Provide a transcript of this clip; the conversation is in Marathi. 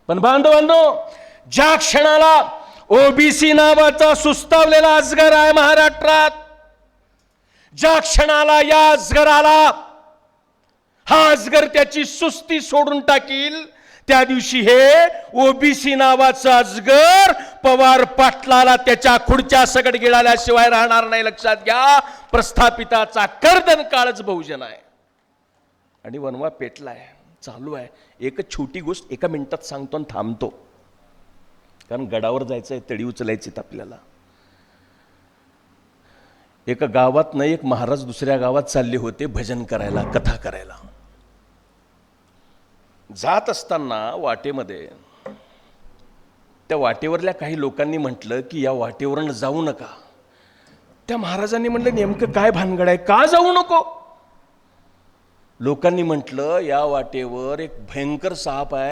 पण बांधवांनो, ज्या क्षणाला ओबीसी नावाचा सुस्तावलेला अजगर आहे महाराष्ट्रात, ज्या क्षणाला या अजगराला हा अजगर त्याची सुस्ती सोडून टाकील, त्या दिवशी हे ओबीसी नावाचं अजगर पवार पाटलाला त्याच्या खुर्च्या सकट गिळाल्याशिवाय राहणार नाही. लक्षात घ्या, प्रस्थापिताचा कर्दन काळच बहुजन आहे. आणि वनवा पेटलाय, चालू आहे. एकच छोटी गोष्ट एका मिनिटात सांगतो आणि थांबतो, कारण गडावर जायचंय, तडी उचलायचीत आपल्याला. एका गावात नाही, एक महाराज दुसऱ्या गावात चालले होते भजन करायला, कथा करायला. जात असताना वाटेमध्ये त्या वाटेवरल्या काही लोकांनी म्हटलं की या वाटेवरून जाऊ नका. त्या महाराजांनी म्हटलं नेमकं काय भानगड आहे, का जाऊ नको? लोकांनी म्हटलं या वाटेवर एक भयंकर साप आहे,